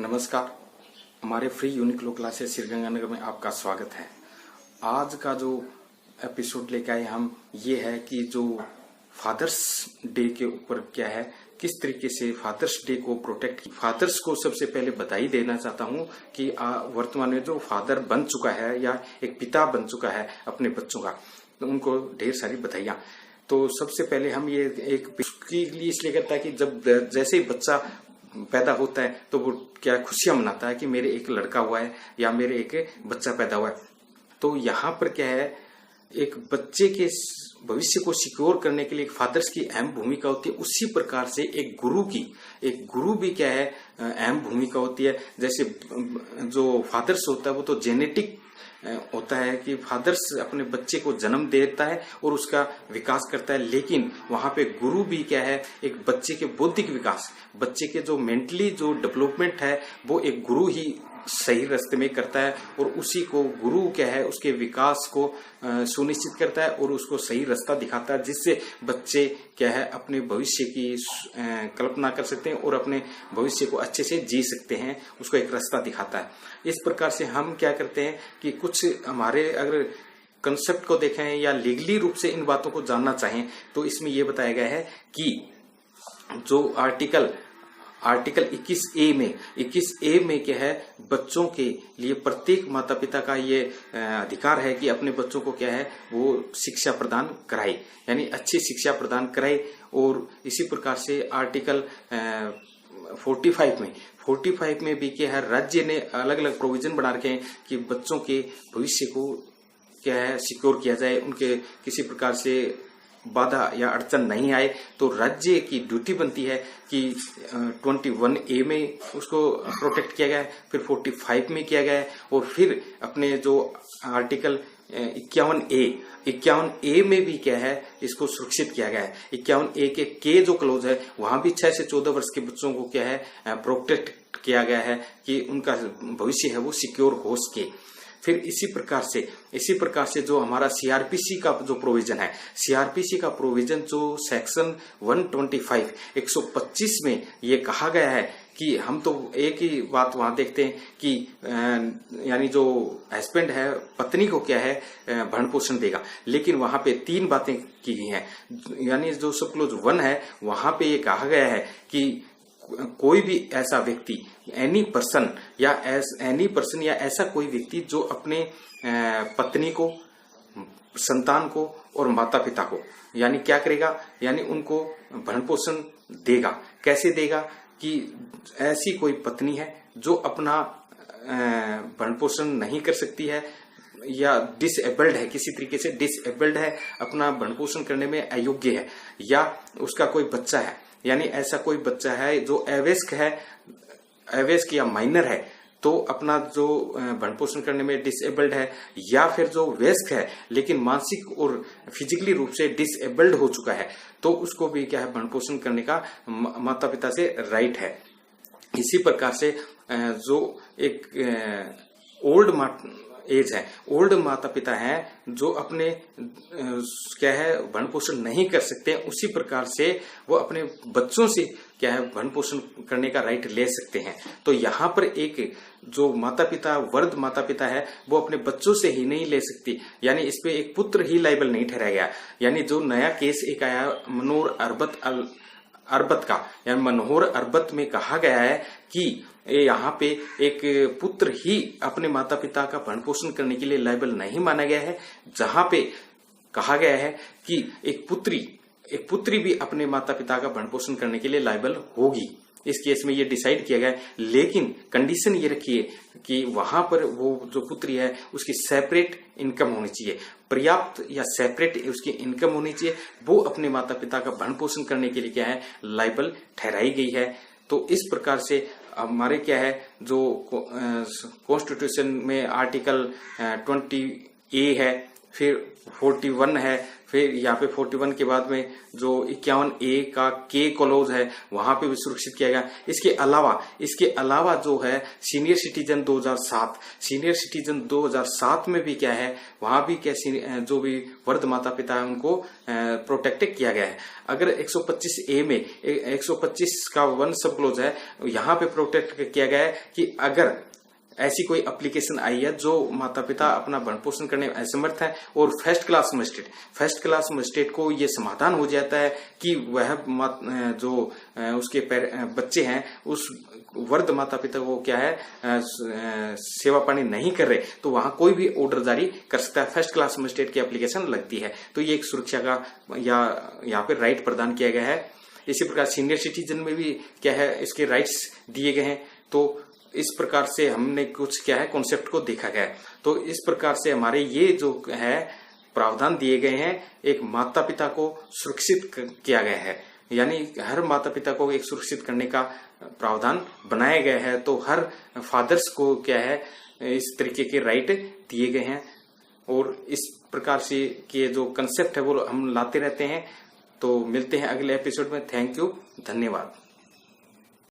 नमस्कार। हमारे free unique लो classes Sriganganagar में आपका स्वागत है। आज का जो एपिसोड लेके आए हम ये है कि जो फादर्स डे के ऊपर क्या है, किस तरीके से फादर्स डे को प्रोटेक्ट। फादर्स को सबसे पहले बधाई देना चाहता हूँ कि वर्तमान में जो फादर बन चुका है या एक पिता बन चुका है अपने बच्चों का, तो उनको ढेर सारी बधाइयाँ। तो सबसे पहले हम ये एक के लिए इसलिए करता है कि जब जैसे ही बच्चा पैदा होता है तो वो क्या खुशियां मनाता है कि मेरे एक लड़का हुआ है या मेरे एक बच्चा पैदा हुआ है। तो यहाँ पर क्या है, एक बच्चे के भविष्य को सिक्योर करने के लिए एक फादर्स की अहम भूमिका होती है। उसी प्रकार से एक गुरु भी क्या है, अहम भूमिका होती है। जैसे जो फादर्स होता है वो तो जेनेटिक होता है कि फादर्स अपने बच्चे को जन्म देता है और उसका विकास करता है, लेकिन वहां पे गुरु भी क्या है, एक बच्चे के बौद्धिक विकास, बच्चे के जो मेंटली जो डेवलपमेंट है वो एक गुरु ही सही रास्ते में करता है और उसी को गुरु क्या है उसके विकास को सुनिश्चित करता है और उसको सही रास्ता दिखाता है, जिससे बच्चे क्या है अपने भविष्य की कल्पना कर सकते हैं और अपने भविष्य को अच्छे से जी सकते हैं, उसको एक रास्ता दिखाता है। इस प्रकार से हम क्या करते हैं कि कुछ हमारे अगर कंसेप्ट को देखें या लीगली रूप से इन बातों को जानना चाहें तो इसमें यह बताया गया है कि जो आर्टिकल 21A में क्या है, बच्चों के लिए प्रत्येक माता पिता का ये अधिकार है कि अपने बच्चों को क्या है वो शिक्षा प्रदान कराए, यानी अच्छी शिक्षा प्रदान कराए। और इसी प्रकार से आर्टिकल 45 में भी क्या है, राज्य ने अलग अलग प्रोविजन बना रखे हैं कि बच्चों के भविष्य को क्या है सिक्योर किया जाए, उनके किसी प्रकार से बाधा या अड़चन नहीं आए। तो राज्य की ड्यूटी बनती है कि 21A में उसको प्रोटेक्ट किया गया है, फिर 45 में किया गया है और फिर अपने जो आर्टिकल 51A में भी क्या है इसको सुरक्षित किया गया है। 51A के जो क्लोज है वहां भी 6 से 14 वर्ष के बच्चों को क्या है प्रोटेक्ट किया गया है कि उनका भविष्य है वो सिक्योर हो सके। फिर इसी प्रकार से जो हमारा सीआरपीसी का जो प्रोविजन है, सीआरपीसी का प्रोविजन जो सेक्शन 125 में ये कहा गया है कि हम तो एक ही बात वहां देखते हैं कि यानी जो हस्बैंड है पत्नी को क्या है भरण पोषण देगा, लेकिन वहां पे 3 बातें की गई हैं। यानी जो सब क्लोज 1 है वहां पे ये कहा गया है कि कोई भी ऐसा व्यक्ति एनी पर्सन या ऐसा कोई व्यक्ति जो अपने पत्नी को, संतान को और माता पिता को यानी क्या करेगा, यानी उनको भरण पोषण देगा। कैसे देगा कि ऐसी कोई पत्नी है जो अपना भरण पोषण नहीं कर सकती है या डिसेबल्ड है, किसी तरीके से डिसेबल्ड है, अपना भरण पोषण करने में अयोग्य है, या उसका कोई बच्चा है, यानी ऐसा कोई बच्चा है जो अवयस्क या माइनर है तो अपना जो भरण पोषण करने में डिसेबल्ड है, या फिर जो वयस्क है लेकिन मानसिक और फिजिकली रूप से डिसेबल्ड हो चुका है तो उसको भी क्या है भरण पोषण करने का माता पिता से राइट है। इसी प्रकार से जो एक ओल्ड माता पिता हैं जो अपने क्या है भरण पोषण नहीं कर सकते, उसी प्रकार से वो अपने बच्चों से क्या है भरण पोषण करने का राइट ले सकते हैं। तो यहाँ पर एक जो वृद्ध माता पिता है वो अपने बच्चों से ही नहीं ले सकती, यानी इस पे एक पुत्र ही लायबल नहीं ठहराया गया। यानी जो नया केस एक आया मनोहर अरबत का, यानी मनोहर अरबत में कहा गया है कि यहाँ पे एक पुत्र ही अपने माता पिता का भरण पोषण करने के लिए लायबल नहीं माना गया है, जहां पे कहा गया है कि एक पुत्री भी अपने माता पिता का भरण पोषण करने के लिए लायबल होगी। इस केस में ये डिसाइड किया गया है, लेकिन कंडीशन ये रखी है कि वहां पर वो जो पुत्री है उसकी सेपरेट इनकम होनी चाहिए, पर्याप्त या सेपरेट उसकी इनकम होनी चाहिए, वो अपने माता पिता का भरण पोषण करने के लिए क्या है लायबल ठहराई गई है। तो इस प्रकार से हमारे क्या है जो कॉन्स्टिट्यूशन में आर्टिकल 20A है, फिर 41 है, फिर यहाँ पे 41 के बाद में जो 51A का के क्लॉज है वहां पे भी सुरक्षित किया गया। इसके अलावा जो है सीनियर सिटीजन 2007 में भी क्या है, वहां भी क्या जो भी वृद्ध माता पिता है उनको प्रोटेक्ट किया गया है। अगर 125A में 125 का 1 सब क्लोज है, यहाँ पे प्रोटेक्ट किया गया है कि अगर ऐसी कोई एप्लीकेशन आई है जो माता पिता अपना भरण पोषण करने में असमर्थ है और फर्स्ट क्लास मजिस्ट्रेट को ये समाधान हो जाता है कि वह जो उसके बच्चे हैं उस वृद्ध माता पिता को क्या है सेवा पानी नहीं कर रहे, तो वहां कोई भी ऑर्डर जारी कर सकता है। फर्स्ट क्लास मजिस्ट्रेट की एप्लीकेशन लगती है, तो ये एक सुरक्षा का या यहाँ पे राइट प्रदान किया गया है। इसी प्रकार सीनियर सिटीजन में भी क्या है इसके राइट्स दिए गए हैं। तो इस प्रकार से हमने कुछ क्या है कॉन्सेप्ट को देखा गया है। तो इस प्रकार से हमारे ये जो है प्रावधान दिए गए हैं, एक माता पिता को सुरक्षित किया गया है, यानी हर माता पिता को एक सुरक्षित करने का प्रावधान बनाया गया है। तो हर फादर्स को क्या है इस तरीके के राइट दिए गए हैं और इस प्रकार से के जो कंसेप्ट है वो हम लाते रहते हैं। तो मिलते हैं अगले एपिसोड में। थैंक यू, धन्यवाद।